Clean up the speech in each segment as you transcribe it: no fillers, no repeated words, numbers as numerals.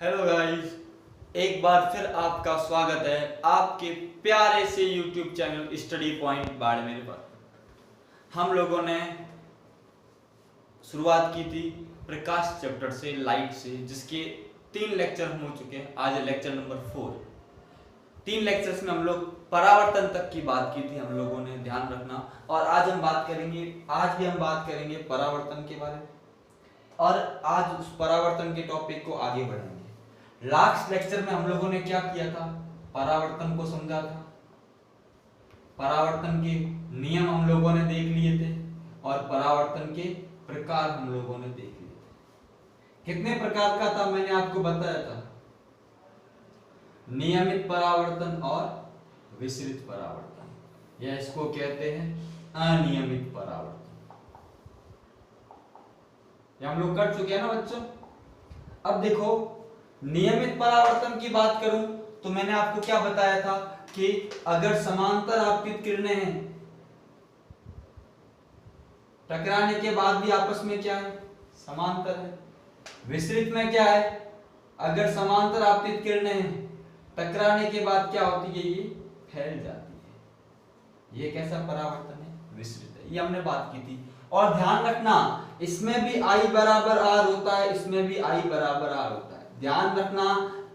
Hello guys, एक बार फिर आपका स्वागत है आपके प्यारे से YouTube channel study point Barmer पर। हम लोगों ने शुरुआत की थी प्रकाश चैप्टर से, लाइट से, जिसके 3 लेक्चर हम हो चुके हैं। आज है लेक्चर नंबर 4। 3 लेक्चर्स में हम लोग परावर्तन तक की बात की थी हम लोगों ने, ध्यान रखना। और आज भी हम बात करेंगे परावर्तन के बारे में, और आज उस परावर्तन के टॉपिक को आगे बढ़ाएंगे। लास्ट लेक्चर में हम लोगों ने क्या किया था? परावर्तन को समझा था, परावर्तन के नियम हम लोगों ने देख लिए थे, और परावर्तन के प्रकार हम लोगों ने देख लिए थे। कितने प्रकार का था मैंने आपको बताया था? नियमित परावर्तन और विसरित परावर्तन, या इसको कहते हैं अनियमित परावर्तन। ये हम लोग कर चुके हैं ना बच्चों। अब देखो, नियमित परावर्तन की बात करूं तो मैंने आपको क्या बताया था कि अगर समांतर आपतित किरणें हैं, टकराने के बाद भी आपस में क्या है? समांतर है। विसरित में क्या है? अगर समांतर आपतित किरणें हैं, टकराने के बाद क्या होती है? ये फैल जाती है। ये कैसा परावर्तन है? विसरित है। ये हमने बात की थी। और ध्यान रखना, इसमें भी I बराबर R होता है, इसमें भी I बराबर R होता है। ध्यान रखना,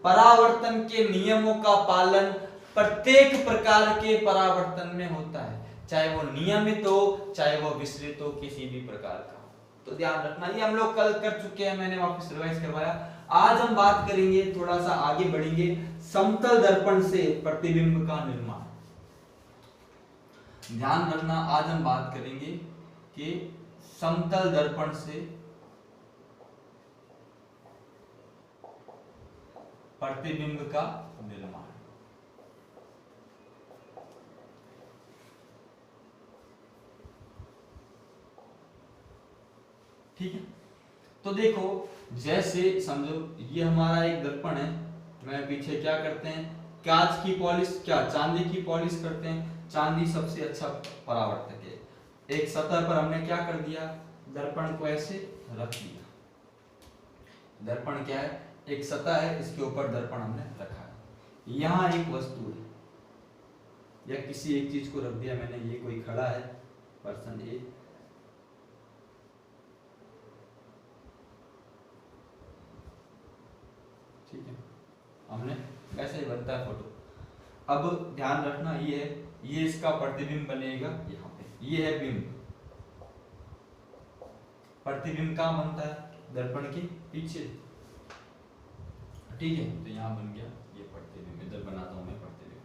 परावर्तन के नियमों का पालन प्रत्येक प्रकार के परावर्तन में होता है, चाहे वो नियमित हो, चाहे वो विसरित हो, किसी भी प्रकार का। तो ध्यान रखना, ये हम लोग कल कर चुके हैं, मैंने वापस रिवाइज करवाया। आज हम बात करेंगे, थोड़ा सा आगे बढ़ेंगे, समतल दर्पण से प्रतिबिंब का निर्माण। ध्यान रखना, आज हम बात करेंगे कि समतल दर्पण से प्रतिबिंब का निर्माण। ठीक है, तो देखो, जैसे समझो ये हमारा एक दर्पण है, मैं पीछे क्या करते हैं? कांच की पॉलिश, क्या चांदी की पॉलिश करते हैं। चांदी सबसे अच्छा परावर्तक है। एक सतह पर हमने क्या कर दिया? दर्पण को ऐसे रख दिया। दर्पण क्या है? एक सतह है, इसके ऊपर दर्पण हमने रखा है। यहां एक वस्तु है, या किसी एक चीज को रख दिया मैंने। ये कोई खड़ा है, पर्सन ए, ठीक है, हमने ऐसे ही बनता है फोटो। अब ध्यान रखना, ये है, ये इसका प्रतिबिंब बनेगा यहाँ पे। ये है बिंब। प्रतिबिंब कहाँ बनता है? दर्पण के पीछे। ठीक है, तो यहाँ बन गया ये प्रतिबिंब। इधर बनाता हूं मैं प्रतिबिंब।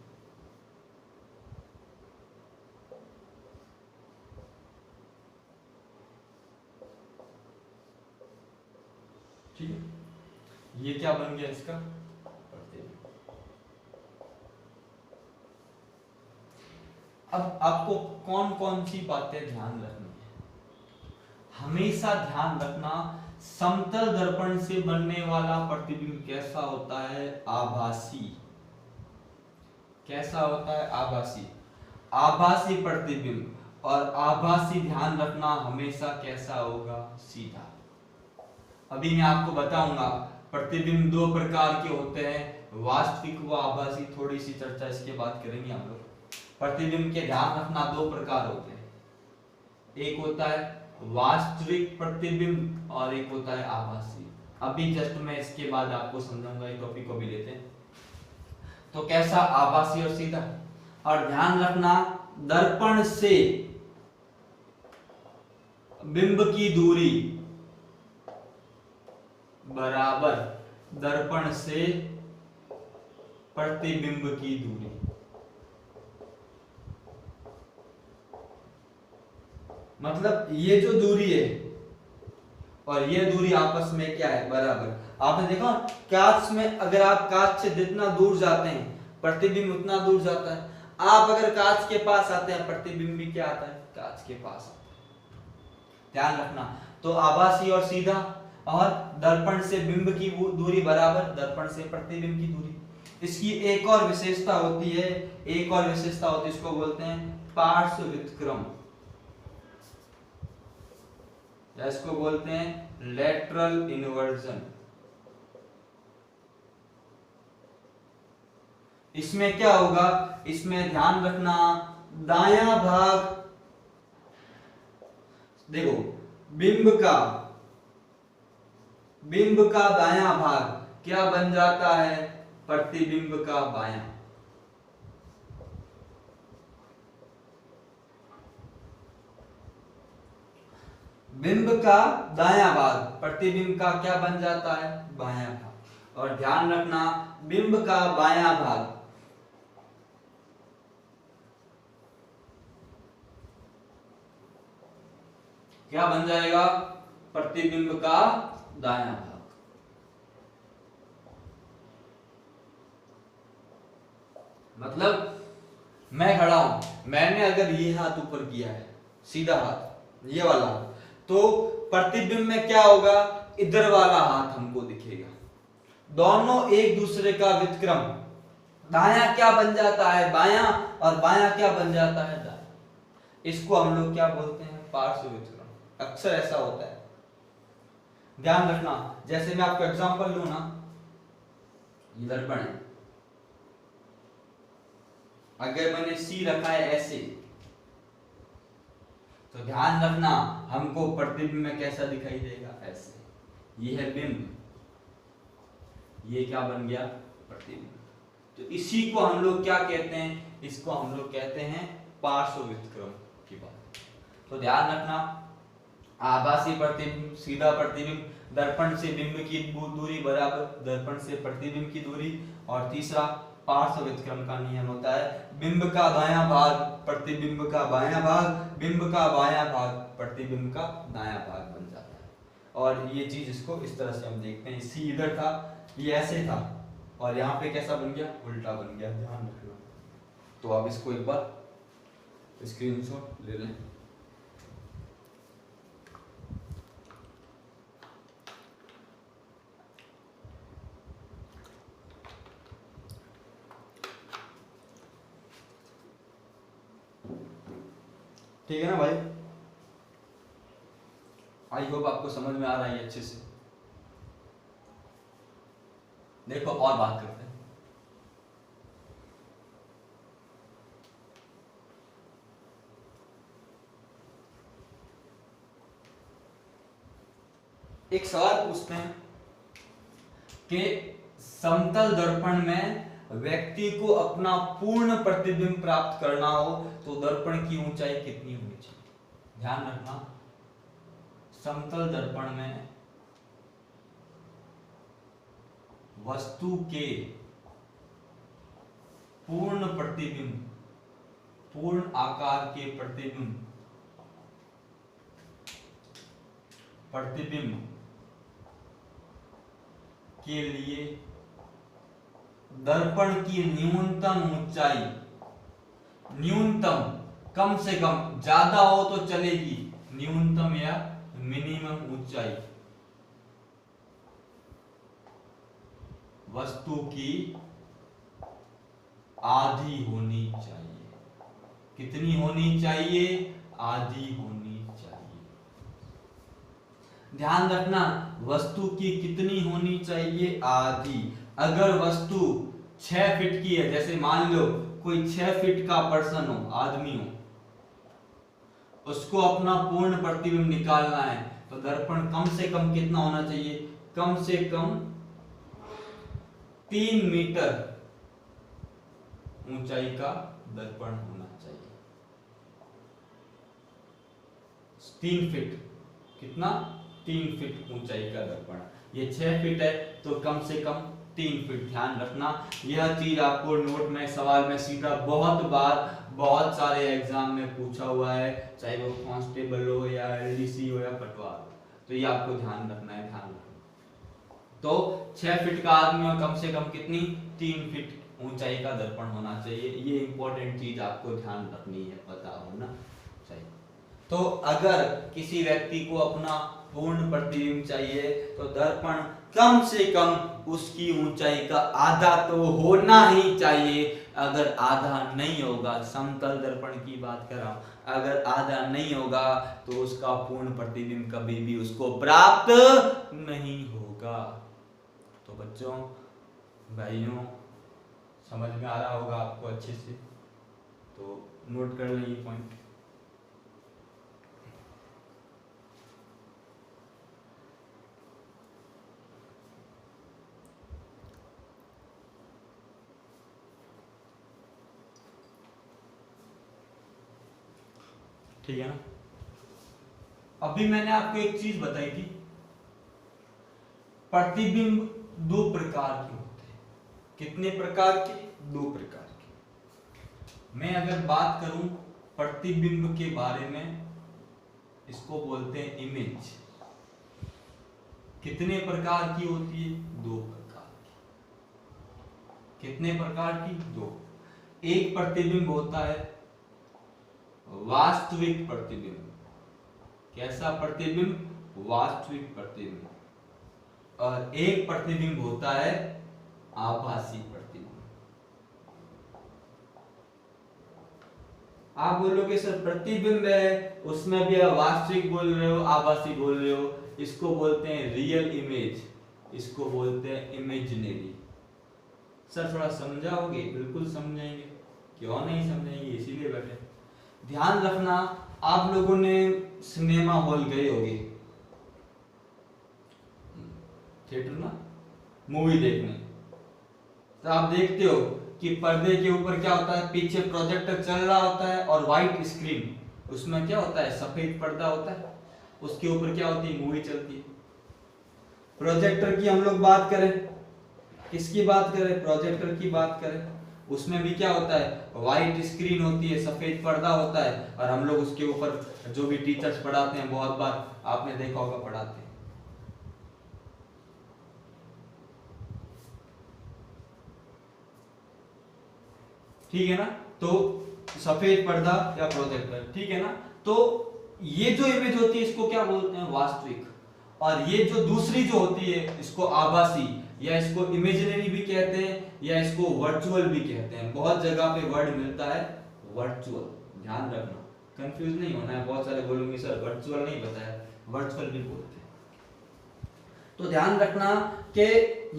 ठीक है, ये क्या बन गया? इसका प्रतिबिंब। अब आपको कौन कौन सी बातें ध्यान रखनी है? हमेशा ध्यान रखना, समतल दर्पण से बनने वाला प्रतिबिंब कैसा होता है? आभासी। कैसा होता है? आभासी। आभासी प्रतिबिंब। और आभासी, ध्यान रखना, हमेशा कैसा होगा? सीधा। अभी मैं आपको बताऊंगा प्रतिबिंब 2 प्रकार के होते हैं, वास्तविक व आभासी। थोड़ी सी चर्चा इसके बाद करेंगे हम लोग। प्रतिबिंब के ध्यान रखना 2 प्रकार होते हैं, एक होता है वास्तविक प्रतिबिंब और एक होता है आभासी। अभी जस्ट मैं इसके बाद आपको समझाऊंगा, इस टॉपिक को भी लेते हैं। तो कैसा? आभासी और सीधा। और ध्यान रखना, दर्पण से बिंब की दूरी बराबर दर्पण से प्रतिबिंब की दूरी। मतलब ये जो दूरी है और ये दूरी आपस में क्या है? बराबर। आपने देखा कांच में, अगर आप कांच से जितना दूर जाते हैं प्रतिबिंब उतना दूर जाता है। आप अगर कांच के पास आते हैं, प्रतिबिंब भी क्या आता है? कांच के पास आता है। ध्यान रखना, तो आभासी और सीधा, और दर्पण से बिंब की दूरी बराबर दर्पण से प्रतिबिंब की दूरी। इसकी एक और विशेषता होती है, इसको बोलते हैं पार्श्व व्युत्क्रम, या इसको बोलते हैं लेटरल इन्वर्जन। इसमें क्या होगा, इसमें ध्यान रखना दायां भाग, देखो बिंब का दायां भाग क्या बन जाता है, प्रतिबिंब का बायां। बिंब का दायां भाग प्रतिबिंब का क्या बन जाता है, बायां भाग। और ध्यान रखना बिंब का बायां भाग क्या बन जाएगा, प्रतिबिंब का दायां भाग। मतलब मैं खड़ा हूं, मैंने अगर ये हाथ ऊपर किया है, सीधा हाथ ये वाला, तो प्रतिबिंब में क्या होगा, इधर वाला हाथ हमको दिखेगा। दोनों एक दूसरे का व्युत्क्रम, दायां क्या बन जाता है बायां, और बायां क्या बन जाता है दायां। इसको हम लोग क्या बोलते हैं, पार्श्व व्युत्क्रम। अक्सर ऐसा होता है, ध्यान रखना। जैसे मैं आपको एग्जांपल लूं ना, ये दर्पण है, अगर मैंने सी रखा है ऐसे, तो ध्यान रखना हमको प्रतिबिंब में कैसा दिखाई देगा, ऐसे। ये है बिंब, ये क्या बन गया, प्रतिबिंब। तो इसी को हम लोग क्या कहते हैं, इसको हम लोग कहते हैं पार्श्व व्युत्क्रम की बात। तो ध्यान रखना, आभासी प्रतिबिंब, सीधा प्रतिबिंब, दर्पण से बिंब की दूरी बराबर दर्पण से प्रतिबिंब की दूरी। और तीसरा पार्श्व व्युत्क्रम का नियम होता है, बिंब का दायां भाग प्रतिबिंब का बायां भाग, बिंब का बायां भाग प्रतिबिंब का दायां भाग बन जाता है। और ये चीज इसको इस तरह से हम देखते हैं, सी इधर था, ये ऐसे था, और यहाँ पे कैसा बन गया, उल्टा बन गया, ध्यान रखना। तो आप इसको एक बार स्क्रीनशॉट ले लें। ठीक है ना भाई, आई होप आपको समझ में आ रहा है अच्छे से। देखो और बात करते हैं। एक सवाल पूछते हैं कि समतल दर्पण में व्यक्ति को अपना पूर्ण प्रतिबिंब प्राप्त करना हो तो दर्पण की ऊंचाई कितनी होनी चाहिए। ध्यान रखना, समतल दर्पण में वस्तु के पूर्ण प्रतिबिंब, पूर्ण आकार के प्रतिबिंब के लिए दर्पण की न्यूनतम ऊंचाई, न्यूनतम, कम से कम, ज्यादा हो तो चलेगी, न्यूनतम या मिनिमम ऊंचाई वस्तु की आधी होनी चाहिए। कितनी होनी चाहिए, आधी होनी चाहिए। ध्यान रखना, वस्तु की कितनी होनी चाहिए, आधी। अगर वस्तु 6 फीट की है, जैसे मान लो कोई 6 फीट का पर्सन हो, आदमी हो, उसको अपना पूर्ण प्रतिबिंब निकालना है, तो दर्पण कम से कम कितना होना चाहिए, कम से कम 3 मीटर ऊंचाई का दर्पण होना चाहिए। 3 फीट, कितना, 3 फीट ऊंचाई का दर्पण। ये 6 फीट है तो कम से कम 3 फीट। ध्यान रखना, यह चीज आपको नोट में, सवाल में सीधा बहुत बार बहुत सारे एग्जाम में पूछा हुआ है, चाहे वो कांस्टेबल हो या एलडीसी हो या पटवार हो, तो ये आपको ध्यान रखना है, ध्यान रखना। तो 6 फीट का आदमी हो, कम से कम कितनी, 3 फीट ऊंचाई का दर्पण होना चाहिए। ये इंपॉर्टेंट चीज आपको ध्यान रखनी है, पता होना चाहिए। तो अगर किसी व्यक्ति को अपना पूर्ण प्रतिबिंब चाहिए तो दर्पण कम से कम उसकी ऊंचाई का आधा तो होना ही चाहिए। अगर आधा नहीं होगा, समतल दर्पण की बात कर रहा हूं, अगर आधा नहीं होगा तो उसका पूर्ण प्रतिबिंब कभी भी उसको प्राप्त नहीं होगा। तो बच्चों, भाइयों, समझ में आ रहा होगा आपको अच्छे से, तो नोट कर लें ये पॉइंट। ठीक है ना। अभी मैंने आपको एक चीज बताई थी, प्रतिबिंब दो प्रकार के होते हैं। कितने प्रकार के? दो प्रकार के। मैं अगर बात करूं प्रतिबिंब के बारे में, इसको बोलते हैं इमेज। कितने प्रकार की होती है? दो प्रकार की। कितने प्रकार की? दो। एक प्रतिबिंब होता है वास्तविक प्रतिबिंब। कैसा प्रतिबिंब? वास्तविक प्रतिबिंब। और एक प्रतिबिंब होता है आभासी प्रतिबिंब। आप बोलोगे सर प्रतिबिंब है, उसमें भी आप वास्तविक बोल रहे हो, आभासी बोल रहे हो, इसको बोलते हैं रियल इमेज, इसको बोलते हैं इमेजिनरी। सर थोड़ा समझाओगे? बिल्कुल समझाएंगे, क्यों नहीं समझाएंगे, इसीलिए बैठे। ध्यान रखना, आप लोगों ने सिनेमा हॉल गए होंगे, थिएटर ना, मूवी देखने, तो आप देखते हो कि पर्दे के ऊपर क्या होता है, पीछे प्रोजेक्टर चल रहा होता है और व्हाइट स्क्रीन, उसमें क्या होता है, सफेद पर्दा होता है, उसके ऊपर क्या होती है, मूवी चलती है। प्रोजेक्टर की हम लोग बात करें, किसकी बात करें, प्रोजेक्टर की बात करें, उसमें भी क्या होता है, व्हाइट स्क्रीन होती है, सफेद पर्दा होता है, और हम लोग उसके ऊपर जो भी टीचर्स पढ़ाते हैं, बहुत बार आपने देखा होगा पढ़ाते हैं। ठीक है ना, तो सफेद पर्दा या प्रोजेक्टर, ठीक है ना। तो ये जो इमेज होती है इसको क्या बोलते हैं, वास्तविक। और ये जो दूसरी जो होती है इसको आभासी, या इसको इमेजिनरी भी कहते हैं, या इसको वर्चुअल भी कहते हैं। बहुत जगह पे वर्ड मिलता है वर्चुअल, ध्यान रखना, कंफ्यूज नहीं होना है। बहुत सारे बोलेंगे सर वर्चुअल नहीं बताया, वर्चुअल भी बोलते हैं। तो ध्यान रखना कि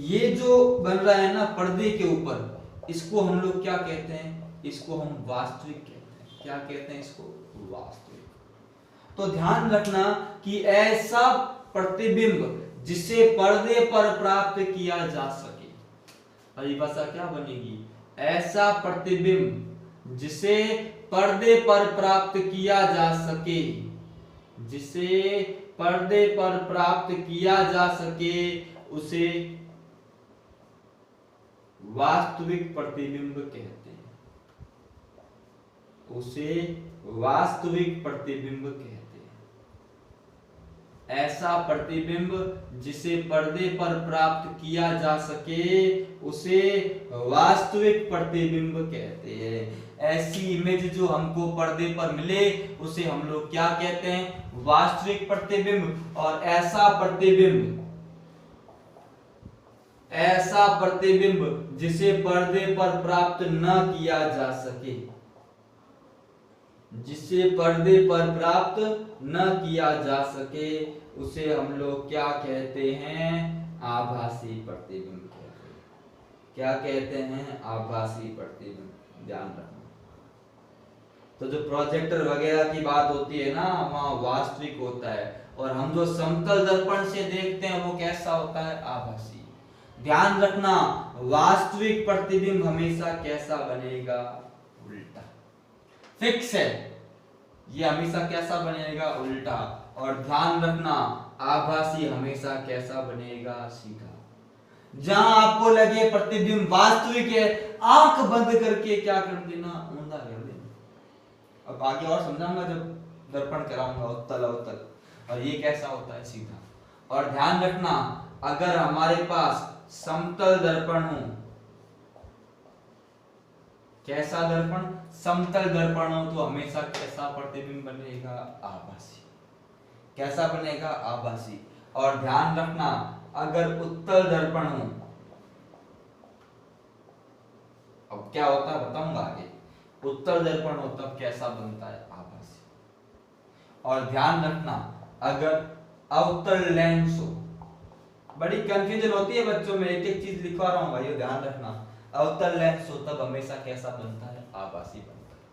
ये जो बन रहा है ना पर्दे के ऊपर, इसको हम लोग क्या कहते हैं, इसको हम वास्तविक कहते हैं। क्या कहते हैं इसको, वास्तविक। तो ध्यान रखना कि ऐसा प्रतिबिंब जिसे पर्दे पर प्राप्त किया जा सके, परिभाषा क्या बनेगी, ऐसा प्रतिबिंब जिसे पर्दे पर प्राप्त किया जा सके, जिसे पर्दे पर प्राप्त किया जा सके, उसे वास्तविक प्रतिबिंब कहते हैं। उसे वास्तविक प्रतिबिंब कहते हैं। ऐसा प्रतिबिंब जिसे पर्दे पर प्राप्त किया जा सके, उसे वास्तविक प्रतिबिंब कहते हैं। ऐसी इमेज जो हमको पर्दे पर मिले उसे हम लोग क्या कहते हैं, वास्तविक प्रतिबिंब। और ऐसा प्रतिबिंब, ऐसा प्रतिबिंब जिसे पर्दे पर प्राप्त न किया जा सके, जिसे पर्दे पर प्राप्त न किया जा सके, उसे हम लोग क्या कहते हैं, आभासी प्रतिबिंब कहते हैं। क्या कहते हैं, आभासी प्रतिबिंब। ध्यान रखना। तो जो प्रोजेक्टर वगैरह की बात होती है ना, वहां वास्तविक होता है, और हम जो समतल दर्पण से देखते हैं वो कैसा होता है, आभासी। ध्यान रखना, वास्तविक प्रतिबिंब हमेशा कैसा बनेगा, उल्टा। फिक्स है, ये हमेशा कैसा बनेगा, उल्टा। और ध्यान रखना, आभासी हमेशा कैसा बनेगा, सीधा। जहां आपको लगे प्रतिबिंब वास्तविक है, आंख बंद करके क्या कर देना, ऊंधा कर देना। अब आगे और समझाऊंगा जब दर्पण कराऊंगा, उत्तल अवतल। और ये कैसा होता है, सीधा। और ध्यान रखना, अगर हमारे पास समतल दर्पण हो, कैसा दर्पण, समतल दर्पण हो, तो हमेशा कैसा प्रतिबिंब बनेगा, आभासी। कैसा बनेगा, आभासी। और ध्यान रखना, अगर उत्तल दर्पण हो, अब क्या होता है बताऊंगा आगे, उत्तल दर्पण हो तब कैसा बनता है, आभासी। और ध्यान रखना, अगर अवतल लेंस हो, बड़ी कंफ्यूजन होती है बच्चों में, एक एक चीज लिखवा रहा हूं भाई, ध्यान रखना। अवतल लेंस हो तब हमेशा कैसा बनता है, आभासी बनता है।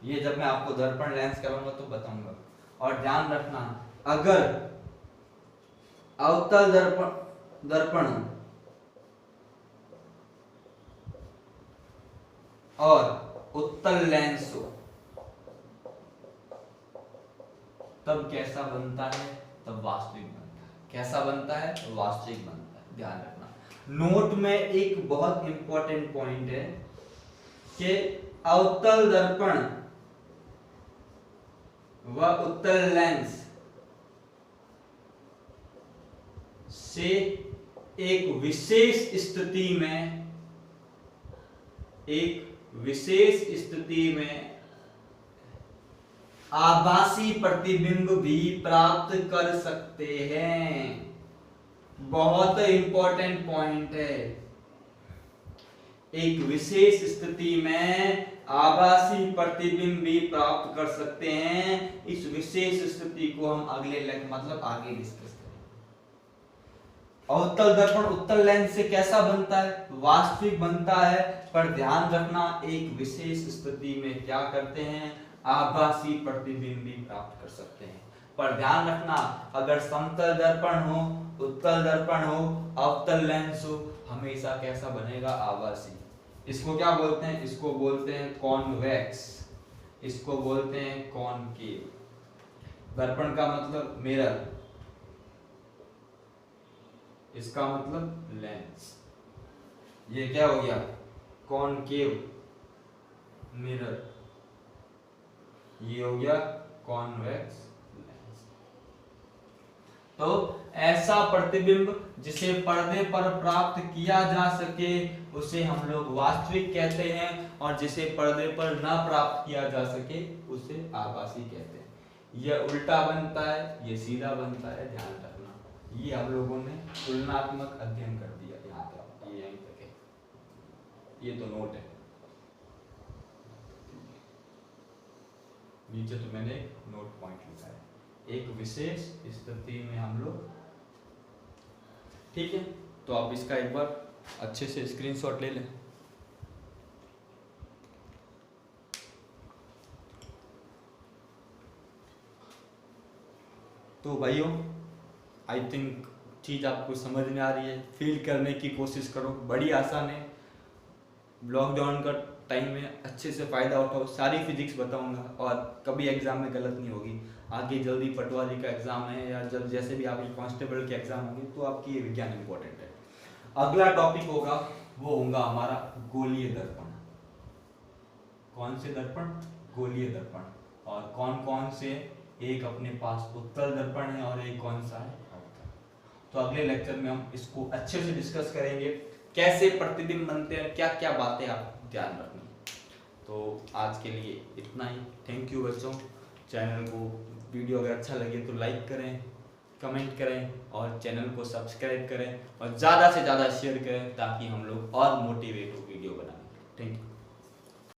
ये जब मैं आपको दर्पण लेंस करूंगा तो बताऊंगा। और ध्यान रखना, अगर अवतल दर्पण और उत्तल लेंस हो तब कैसा बनता है, तब वास्तविक बनता है। कैसा बनता है, वास्तविक बनता है। ध्यान रखना। नोट में एक बहुत इंपॉर्टेंट पॉइंट है कि अवतल दर्पण व उत्तल लेंस से एक विशेष स्थिति में आभासी प्रतिबिंब भी प्राप्त कर सकते हैं। बहुत इंपॉर्टेंट पॉइंट है। एक विशेष स्थिति में आभासी प्रतिबिंब भी प्राप्त कर सकते हैं। इस विशेष स्थिति को हम आगे डिस्कस करेंगे। अवतल दर्पण उत्तल लेंस से कैसा बनता है, वास्तविक बनता है। पर ध्यान रखना, एक विशेष स्थिति में क्या करते हैं, आभासी प्रतिबिंब भी प्राप्त कर सकते हैं। पर ध्यान रखना, अगर समतल दर्पण हो, उत्तल दर्पण हो, अवतल लेंस हो, हमेशा कैसा बनेगा, आभासी। इसको क्या बोलते हैं, इसको बोलते हैं कॉन्वेक्स, इसको बोलते हैं कॉनकेव। दर्पण का मतलब मिरर, इसका मतलब लेंस। ये क्या हो गया, कॉनकेव मिरर, ये हो गया कॉन्वेक्स लेंस। तो ऐसा प्रतिबिंब जिसे पर्दे पर प्राप्त किया जा सके उसे हम लोग वास्तविक कहते हैं, और जिसे पर्दे पर न प्राप्त किया जा सके उसे आभासी कहते हैं। यह उल्टा बनता है, यह सीधा बनता है। ध्यान रखना, ये हम लोगों ने तुलनात्मक अध्ययन कर दिया। यहाँ तक, ये यहीं तक है, ये तो नोट है। नीचे तो मैंने नोट पॉइंट लिखा है, एक विशेष स्थिति में हम लोग, ठीक है। तो आप इसका एक बार अच्छे से स्क्रीनशॉट ले लें। तो भाइयों, आई थिंक चीज आपको समझ में आ रही है, फील करने की कोशिश करो, बड़ी आसान है। लॉकडाउन का टाइम में अच्छे से फायदा उठाओ, सारी फिजिक्स बताऊंगा और कभी एग्जाम में गलत नहीं होगी। आगे जल्दी पटवारी का एग्जाम है या जब जैसे भी आपके कांस्टेबल के एग्जाम होंगे तो आपकी ये विज्ञान इंपॉर्टेंट है। अगला टॉपिक होगा वो होगा हमारा गोलीय दर्पण। कौन से दर्पण, गोलीय दर्पण। और कौन कौन से, एक अपने पास उत्तल दर्पण है और एक कौन सा है, अवतल। तो अगले लेक्चर में हम इसको अच्छे से डिस्कस करेंगे, कैसे प्रतिबिंब बनते हैं, क्या क्या बातें आप ध्यान रखनी। तो आज के लिए इतना ही। थैंक यू बच्चों। चैनल को, वीडियो अगर अच्छा लगे तो लाइक करें, कमेंट करें और चैनल को सब्सक्राइब करें और ज़्यादा से ज़्यादा शेयर करें ताकि हम लोग और मोटिवेट हो वीडियो बनाने। Thank you.